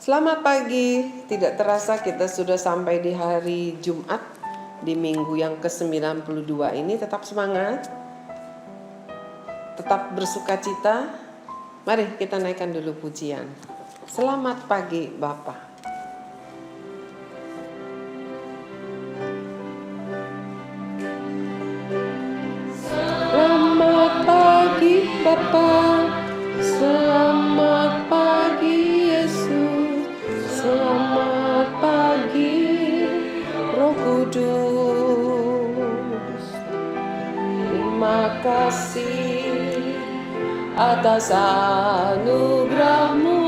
Selamat pagi, tidak terasa kita sudah sampai di hari Jumat, di minggu yang ke-92 ini. Tetap semangat, tetap bersuka cita. Mari kita naikkan dulu pujian. Selamat pagi Bapa. Selamat pagi Bapa, selamat pagi Yesus, selamat pagi Roh Kudus. Terima kasih atas anugerah-Mu,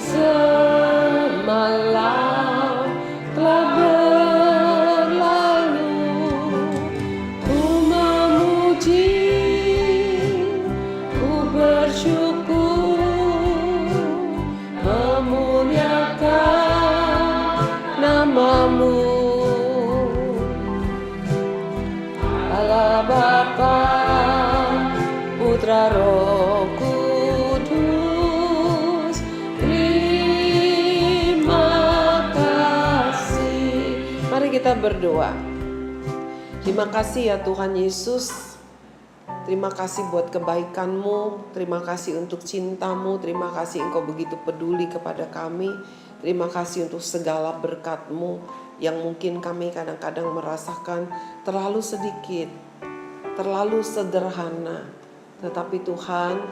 semalam telah berlalu. Ku memuji, ku bersyukur, memuliakan nama-Mu. Allah Bapa, Putra Roh Kudus, terima kasih. Mari kita berdoa. Terima kasih ya Tuhan Yesus. Terima kasih buat kebaikan-Mu, terima kasih untuk cinta-Mu, terima kasih Engkau begitu peduli kepada kami. Terima kasih untuk segala berkat-Mu yang mungkin kami kadang-kadang merasakan terlalu sedikit, terlalu sederhana. Tetapi Tuhan,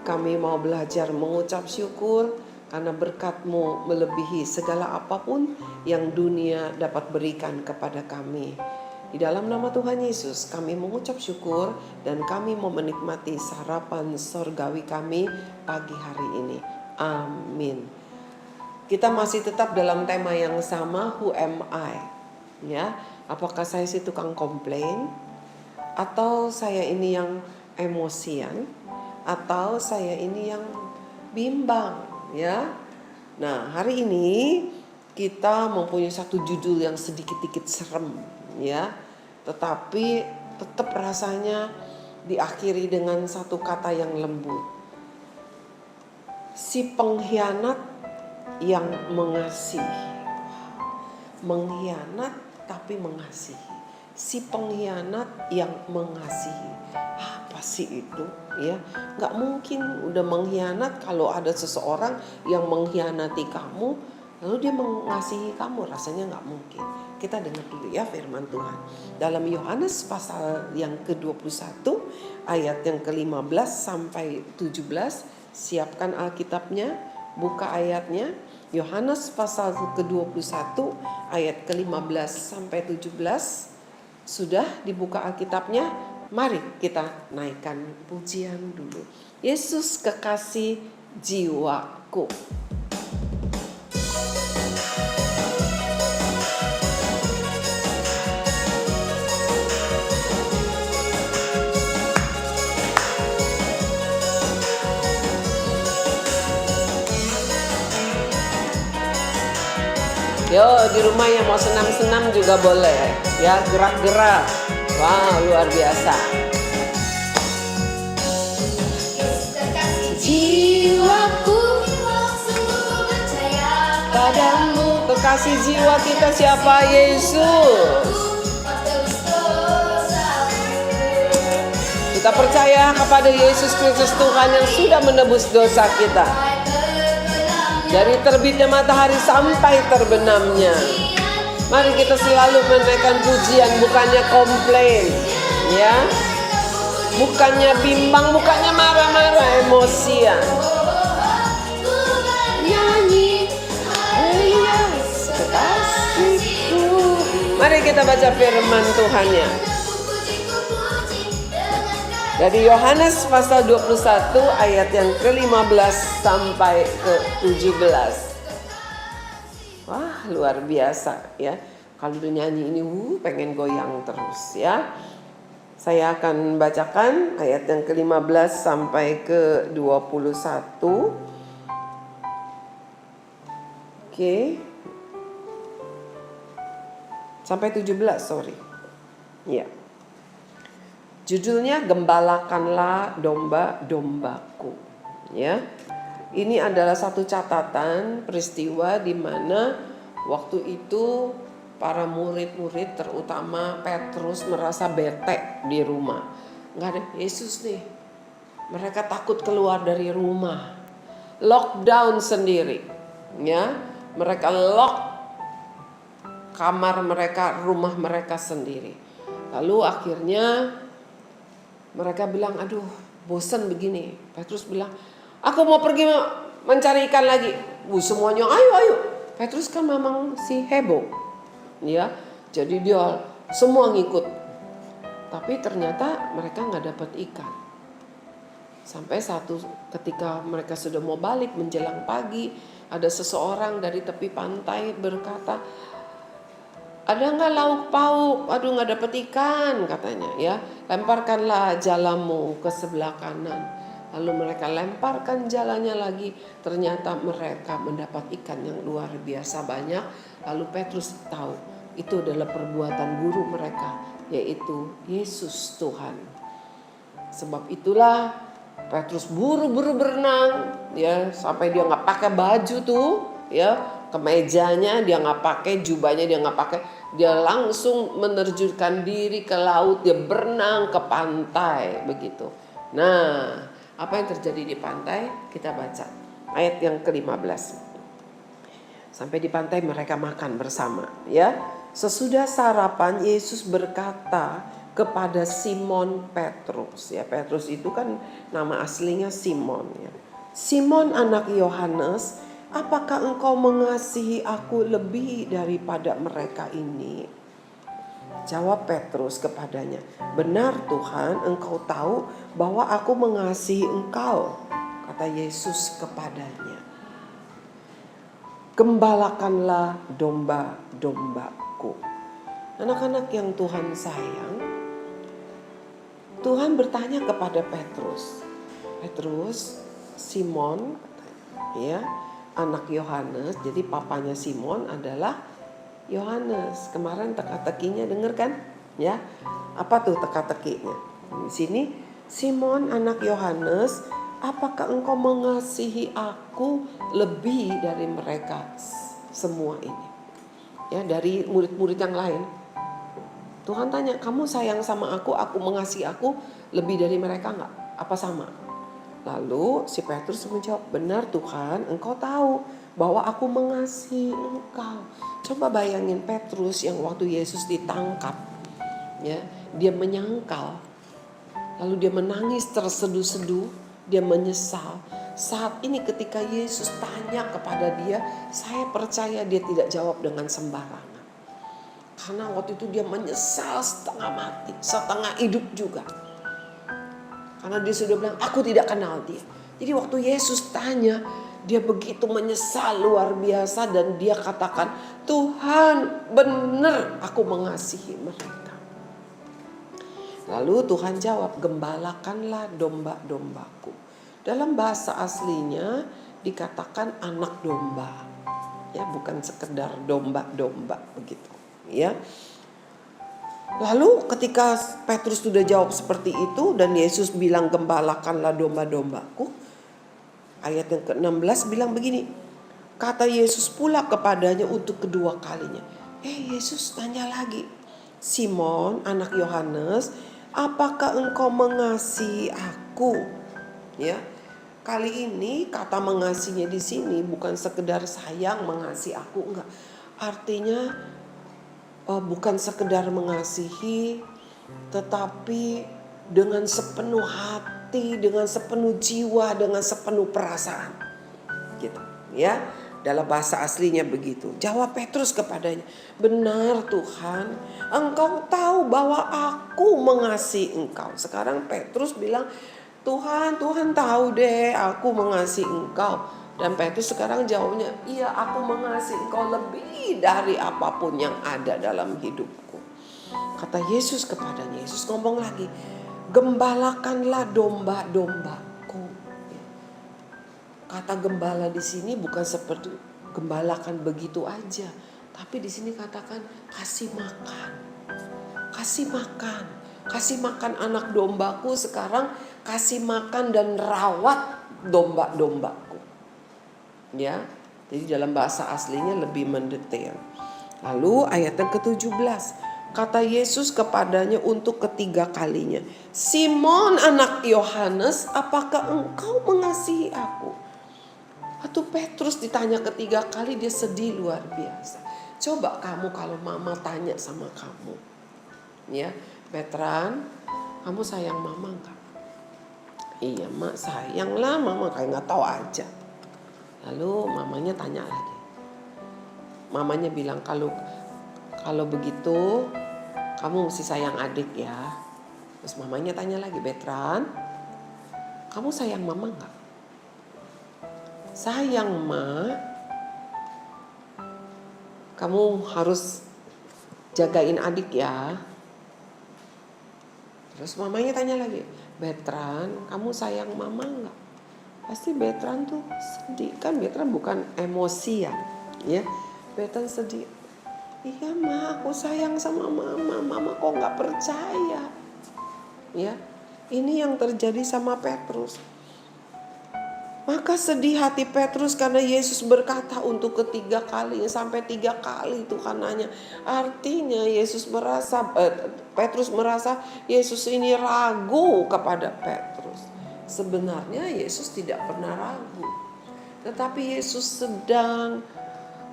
kami mau belajar mengucap syukur karena berkat-Mu melebihi segala apapun yang dunia dapat berikan kepada kami. Di dalam nama Tuhan Yesus kami mengucap syukur dan kami mau menikmati sarapan sorgawi kami pagi hari ini. Amin. Kita masih tetap dalam tema yang sama, Who am I? Ya, apakah saya si tukang komplain? Atau saya ini yang emosian? Atau saya ini yang bimbang? Ya. Nah, hari ini kita mempunyai satu judul yang sedikit-sedikit serem, ya. Tetapi tetap rasanya diakhiri dengan satu kata yang lembut. Si pengkhianat yang mengasihi. Mengkhianat tapi mengasihi. Si pengkhianat yang mengasihi. Apa sih itu? Ya, nggak mungkin udah mengkhianat kalau ada seseorang yang mengkhianati kamu, lalu dia mengasihi kamu, rasanya nggak mungkin. Kita dengar dulu ya firman Tuhan. Dalam Yohanes pasal yang ke-21 ayat yang ke-15 sampai 17. Siapkan Alkitabnya, buka ayatnya. Yohanes pasal ke-21 ayat ke-15 sampai 17. Sudah dibuka Alkitabnya? Mari kita naikkan pujian dulu. Yesus kekasih jiwaku. Yo, di rumah yang mau senam-senam juga boleh. Ya, gerak-gerak. Wow, luar biasa. Jiwaku padamu. Kekasih jiwa kita siapa? Yesus. Kita percaya kepada Yesus Kristus Tuhan yang sudah menebus dosa kita. Dari terbitnya matahari sampai terbenamnya. Mari kita selalu menaikkan pujian, bukannya komplain, ya, bukannya bimbang, bukannya marah-marah, emosian. Nyanyi, Yesus kekasihku. Mari kita baca firman Tuhannya. Dari Yohanes pasal 21 ayat yang ke-15 sampai ke-17. Wah, luar biasa ya. Kalau udah nyanyi ini pengen goyang terus ya. Saya akan bacakan ayat yang ke-15 sampai ke-21. Oke. Sampai 17, sorry. Ya. Judulnya Gembalakanlah domba-dombaku, ya. Ini adalah satu catatan peristiwa di mana waktu itu para murid-murid terutama Petrus merasa bete di rumah. Nggak ada Yesus nih. Mereka takut keluar dari rumah. Lockdown sendiri. Ya, mereka lock kamar mereka, rumah mereka sendiri. Lalu akhirnya mereka bilang, aduh bosan begini. Petrus bilang, aku mau pergi mencari ikan lagi. Semuanya ayo. Petrus kan memang si heboh, ya. Jadi dia semua ngikut. Tapi ternyata mereka nggak dapat ikan. Sampai satu ketika mereka sudah mau balik menjelang pagi, ada seseorang dari tepi pantai berkata, ada nggak lauk pauk? Aduh nggak dapet ikan katanya, ya. Lemparkanlah jalamu ke sebelah kanan. Lalu mereka lemparkan jalannya lagi. Ternyata mereka mendapat ikan yang luar biasa banyak. Lalu Petrus tahu itu adalah perbuatan guru mereka, yaitu Yesus Tuhan. Sebab itulah Petrus buru-buru berenang, ya, sampai dia nggak pakai baju tuh, ya, kemejanya dia nggak pakai, jubahnya dia nggak pakai, dia langsung menerjunkan diri ke laut, dia berenang ke pantai begitu. Nah, apa yang terjadi di pantai? Kita baca ayat yang ke-15. Sampai di pantai mereka makan bersama, ya. Sesudah sarapan Yesus berkata kepada Simon Petrus, ya, Petrus itu kan nama aslinya Simon, ya. Simon anak Yohanes, apakah engkau mengasihi aku lebih daripada mereka ini? Jawab Petrus kepadanya, benar Tuhan, engkau tahu bahwa aku mengasihi engkau. Kata Yesus kepadanya, gembalakanlah domba-dombaku. Anak-anak yang Tuhan sayang, Tuhan bertanya kepada Petrus, Simon, ya, anak Yohanes. Jadi papanya Simon adalah Yohanes. Kemarin teka-tekinya dengar kan? Ya. Apa tuh teka-tekinya? Di sini Simon anak Yohanes, apakah engkau mengasihi aku lebih dari mereka semua ini? Ya, dari murid-murid yang lain. Tuhan tanya, kamu sayang sama aku mengasihi aku lebih dari mereka enggak? Apa sama? Lalu si Petrus menjawab, benar Tuhan, engkau tahu bahwa aku mengasihi engkau. Coba bayangin Petrus yang waktu Yesus ditangkap, ya, dia menyangkal, lalu dia menangis terseduh-seduh, dia menyesal. Saat ini ketika Yesus tanya kepada dia, saya percaya dia tidak jawab dengan sembarangan. Karena waktu itu dia menyesal setengah mati, setengah hidup juga. Karena dia sudah bilang, aku tidak kenal dia. Jadi waktu Yesus tanya, dia begitu menyesal luar biasa. Dan dia katakan, Tuhan benar aku mengasihi mereka. Lalu Tuhan jawab, gembalakanlah domba-dombaku. Dalam bahasa aslinya dikatakan anak domba. Ya, bukan sekedar domba-domba begitu. Ya. Lalu ketika Petrus sudah jawab seperti itu dan Yesus bilang gembalakanlah domba-dombaku, ayat yang ke-16 bilang begini, kata Yesus pula kepadanya untuk kedua kalinya. Yesus tanya lagi, Simon anak Yohanes, apakah engkau mengasihi aku? Ya, kali ini kata mengasihinya di sini bukan sekedar sayang mengasihi aku, enggak. Artinya bukan sekedar mengasihi, tetapi dengan sepenuh hati, dengan sepenuh jiwa, dengan sepenuh perasaan, gitu, ya. Dalam bahasa aslinya begitu. Jawab Petrus kepadanya, benar Tuhan, engkau tahu bahwa aku mengasihi engkau. Sekarang Petrus bilang, Tuhan tahu deh aku mengasihi engkau. Dan Petrus sekarang jawabnya, iya aku mengasihi engkau lebih dari apapun yang ada dalam hidupku. Kata Yesus kepadanya, Yesus ngomong lagi, gembalakanlah domba-dombaku. Kata gembala di sini bukan seperti gembalakan begitu aja, tapi di sini katakan kasih makan. Kasih makan anak dombaku, sekarang kasih makan dan rawat domba-dombaku. Ya, jadi dalam bahasa aslinya lebih mendetail. Lalu ayat yang ke-17, kata Yesus kepadanya untuk ketiga kalinya, Simon anak Yohanes, apakah engkau mengasihi aku? Waktu Petrus ditanya ketiga kali, dia sedih luar biasa. Coba kamu kalau mama tanya sama kamu, ya, Petran, kamu sayang mama enggak? Iya mak sayang lah, mama kayak nggak tahu aja. Lalu mamanya tanya lagi. Mamanya bilang kalau begitu kamu mesti sayang adik ya. Terus mamanya tanya lagi, Betran, kamu sayang mama nggak? Sayang mak. Kamu harus jagain adik ya. Terus mamanya tanya lagi, Betran, kamu sayang mama nggak? Pasti Betran tuh sedih, kan Betran bukan emosi ya. Betran sedih. Iya ma, aku sayang sama mama. Mama kok nggak percaya? Ya, ini yang terjadi sama Petrus. Maka sedih hati Petrus karena Yesus berkata untuk ketiga kali, sampai 3 kali Tuhan nanya. Artinya Petrus merasa Yesus ini ragu kepada Petrus. Sebenarnya Yesus tidak pernah ragu, tetapi Yesus sedang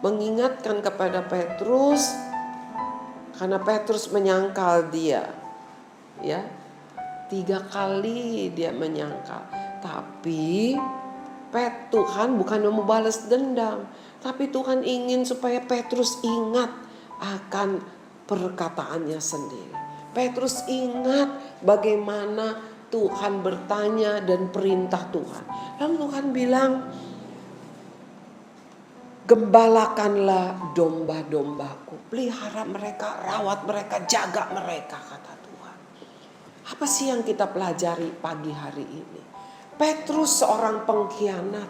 mengingatkan kepada Petrus karena Petrus menyangkal dia, ya, 3 kali dia menyangkal. Tapi Tuhan bukan mau balas dendam, tapi Tuhan ingin supaya Petrus ingat akan perkataannya sendiri. Petrus ingat bagaimana Tuhan bertanya dan perintah Tuhan. Lalu Tuhan bilang, gembalakanlah domba-dombaku, pelihara mereka, rawat mereka, jaga mereka, kata Tuhan. Apa sih yang kita pelajari pagi hari ini? Petrus seorang pengkhianat,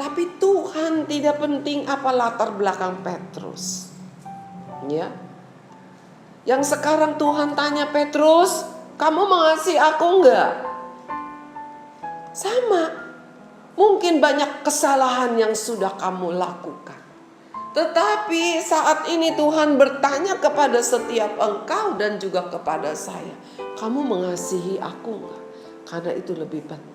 tapi Tuhan tidak penting apa latar belakang Petrus, ya. Yang sekarang Tuhan tanya Petrus, kamu mengasihi aku enggak? Sama, mungkin banyak kesalahan yang sudah kamu lakukan, tetapi saat ini Tuhan bertanya kepada setiap engkau dan juga kepada saya, kamu mengasihi aku enggak? Karena itu lebih penting.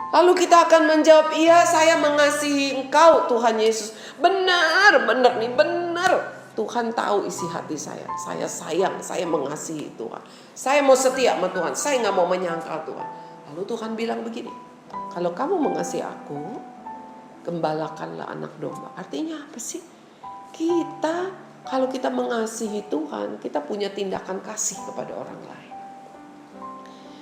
Lalu kita akan menjawab, iya saya mengasihi engkau Tuhan Yesus. Benar nih, benar. Tuhan tahu isi hati saya. Saya sayang, saya mengasihi Tuhan. Saya mau setia sama Tuhan, saya gak mau menyangkal Tuhan. Lalu Tuhan bilang begini, kalau kamu mengasihi aku, gembalakanlah anak domba. Artinya apa sih? Kalau kita mengasihi Tuhan, kita punya tindakan kasih kepada orang lain.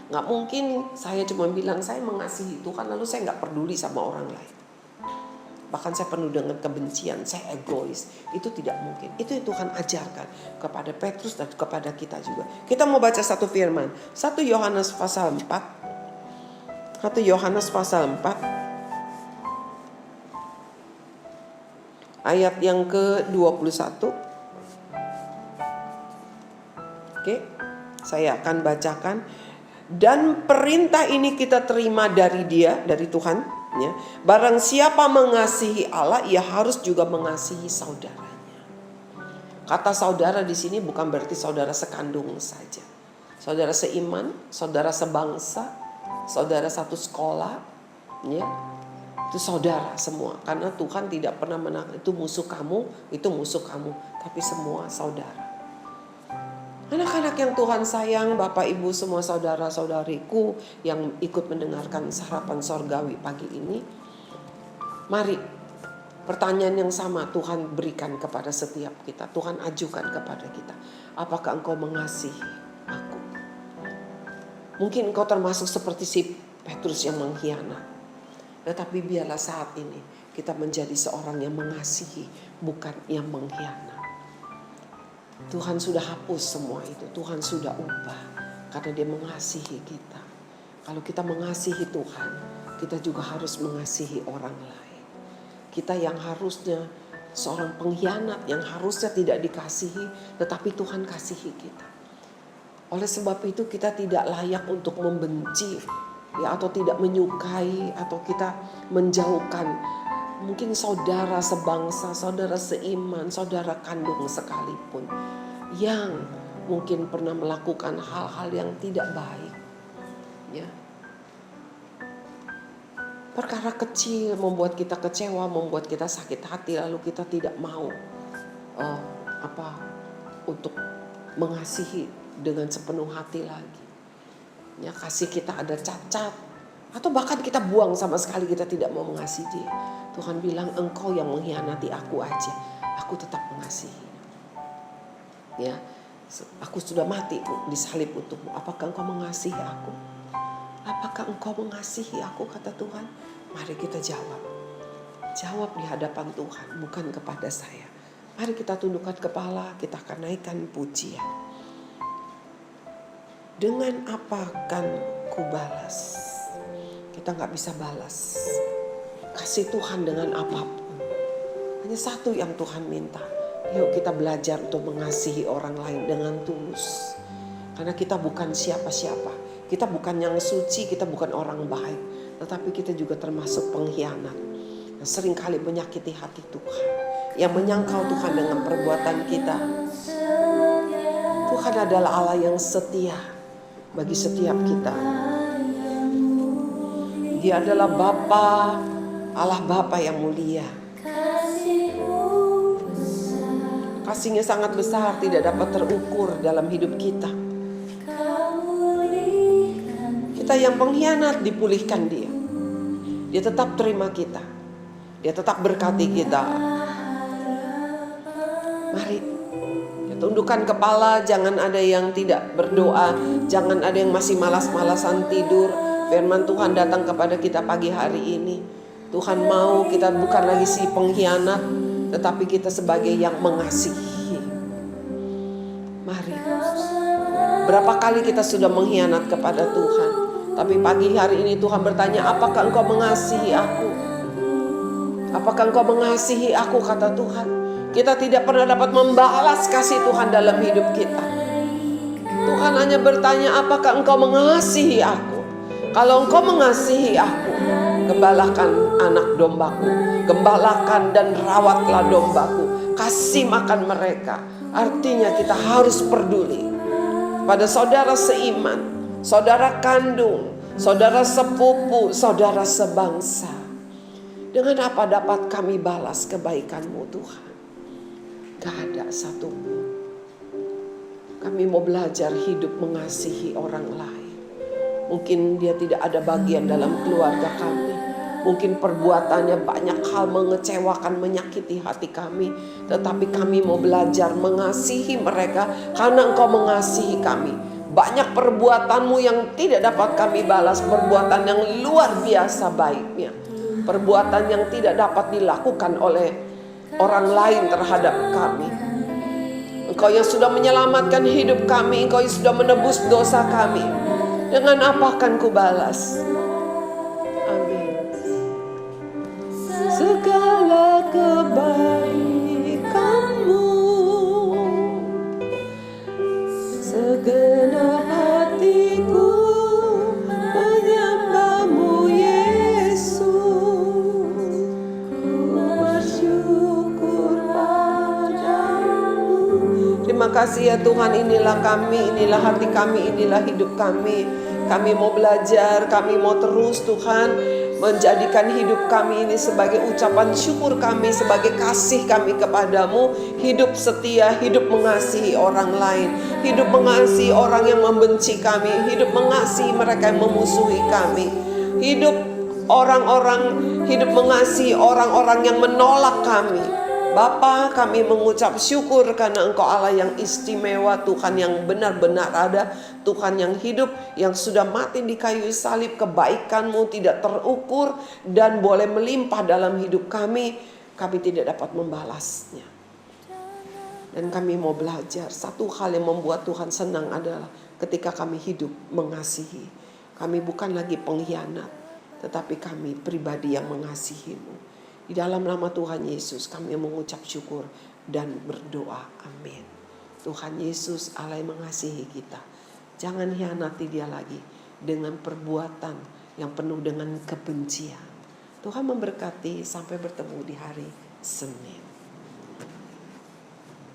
Gak mungkin saya cuma bilang saya mengasihi Tuhan lalu saya gak peduli sama orang lain. Bahkan saya penuh dengan kebencian, saya egois. Itu tidak mungkin. Itu yang Tuhan ajarkan kepada Petrus dan kepada kita juga. Kita mau baca satu firman, 1 Yohanes pasal 4. 1 Yohanes pasal 4 ayat yang ke-21. Oke, saya akan bacakan. Dan perintah ini kita terima dari Dia, dari Tuhan, ya. Barang siapa mengasihi Allah, ia harus juga mengasihi saudaranya. Kata saudara di sini bukan berarti saudara sekandung saja. Saudara seiman, saudara sebangsa, saudara satu sekolah, ya. Itu saudara semua. Karena Tuhan tidak pernah itu musuh kamu, itu musuh kamu, tapi semua saudara. Anak-anak yang Tuhan sayang, Bapak Ibu semua saudara-saudariku yang ikut mendengarkan sarapan sorgawi pagi ini. Mari pertanyaan yang sama Tuhan berikan kepada setiap kita. Tuhan ajukan kepada kita. Apakah engkau mengasihi aku? Mungkin engkau termasuk seperti si Petrus yang mengkhianat. Tetapi biarlah saat ini kita menjadi seorang yang mengasihi, bukan yang mengkhianat. Tuhan sudah hapus semua itu. Tuhan sudah ubah karena Dia mengasihi kita. Kalau kita mengasihi Tuhan, kita juga harus mengasihi orang lain. Kita yang harusnya seorang pengkhianat, yang harusnya tidak dikasihi, tetapi Tuhan kasihi kita. Oleh sebab itu kita tidak layak untuk membenci ya, atau tidak menyukai, atau kita menjauhkan mungkin saudara sebangsa, saudara seiman, saudara kandung sekalipun yang mungkin pernah melakukan hal-hal yang tidak baik, ya. Perkara kecil membuat kita kecewa, membuat kita sakit hati, lalu kita tidak mau untuk mengasihi dengan sepenuh hati lagi. Ya, kasih kita ada cacat, atau bahkan kita buang sama sekali, kita tidak mau mengasihi dia. Tuhan bilang, engkau yang mengkhianati aku aja, aku tetap mengasihi. Ya, aku sudah mati disalib untukmu. Apakah engkau mengasihi aku? Apakah engkau mengasihi aku, kata Tuhan? Mari kita jawab. Jawab di hadapan Tuhan, bukan kepada saya. Mari kita tundukkan kepala, kita akan naikkan pujian. Dengan apa akan ku balas? Kita gak bisa balas kasih Tuhan dengan apapun. Hanya satu yang Tuhan minta. Yuk kita belajar untuk mengasihi orang lain dengan tulus. Karena kita bukan siapa-siapa. Kita bukan yang suci, kita bukan orang baik. Tetapi kita juga termasuk pengkhianat. Yang seringkali menyakiti hati Tuhan. Yang menyangkal Tuhan dengan perbuatan kita. Tuhan adalah Allah yang setia bagi setiap kita. Dia adalah Bapa, Allah Bapa yang mulia. Kasihnya sangat besar, tidak dapat terukur dalam hidup kita. Kita yang pengkhianat dipulihkan dia. Dia tetap terima kita. Dia tetap berkati kita. Mari tundukkan kepala, jangan ada yang tidak berdoa, jangan ada yang masih malas-malasan tidur. Firman Tuhan datang kepada kita pagi hari ini. Tuhan mau kita bukan lagi si pengkhianat, tetapi kita sebagai yang mengasihi. Mari. Berapa kali kita sudah mengkhianat kepada Tuhan, tapi pagi hari ini Tuhan bertanya, apakah engkau mengasihi aku? Apakah engkau mengasihi aku, kata Tuhan. Kita tidak pernah dapat membalas kasih Tuhan dalam hidup kita. Tuhan hanya bertanya, apakah engkau mengasihi aku? Kalau engkau mengasihi aku, gembalakan anak dombaku, gembalakan dan rawatlah dombaku, kasih makan mereka. Artinya kita harus peduli pada saudara seiman, saudara kandung, saudara sepupu, saudara sebangsa. Dengan apa dapat kami balas kebaikan-Mu, Tuhan? Gak ada satupun. Kami mau belajar hidup mengasihi orang lain. Mungkin dia tidak ada bagian dalam keluarga kami. Mungkin perbuatannya banyak hal mengecewakan, menyakiti hati kami. Tetapi kami mau belajar mengasihi mereka karena Engkau mengasihi kami. Banyak perbuatanmu yang tidak dapat kami balas. Perbuatan yang luar biasa baiknya. Perbuatan yang tidak dapat dilakukan oleh orang lain terhadap kami. Engkau yang sudah menyelamatkan hidup kami. Engkau yang sudah menebus dosa kami. Dengan apa akan ku balas? Amin. Segala kebaikan-Mu, segenap hatiku menyembah-Mu, Yesus. Ku bersyukur padamu. Terima kasih ya Tuhan, inilah kami, inilah hati kami, inilah hidup kami. Kami mau belajar, kami mau terus Tuhan menjadikan hidup kami ini sebagai ucapan syukur kami, sebagai kasih kami kepadamu. Hidup setia, hidup mengasihi orang lain, hidup mengasihi orang yang membenci kami, hidup mengasihi mereka yang memusuhi kami, hidup mengasihi orang-orang yang menolak kami. Bapa, kami mengucap syukur karena Engkau Allah yang istimewa, Tuhan yang benar-benar ada, Tuhan yang hidup, yang sudah mati di kayu salib. Kebaikan-Mu tidak terukur dan boleh melimpah dalam hidup kami. Kami tidak dapat membalasnya. Dan kami mau belajar, satu hal yang membuat Tuhan senang adalah ketika kami hidup mengasihi. Kami bukan lagi pengkhianat, tetapi kami pribadi yang mengasihi-Mu. Di dalam nama Tuhan Yesus kami mengucap syukur dan berdoa. Amin. Tuhan Yesus Allah yang mengasihi kita. Jangan hianati Dia lagi dengan perbuatan yang penuh dengan kebencian. Tuhan memberkati, sampai bertemu di hari Senin.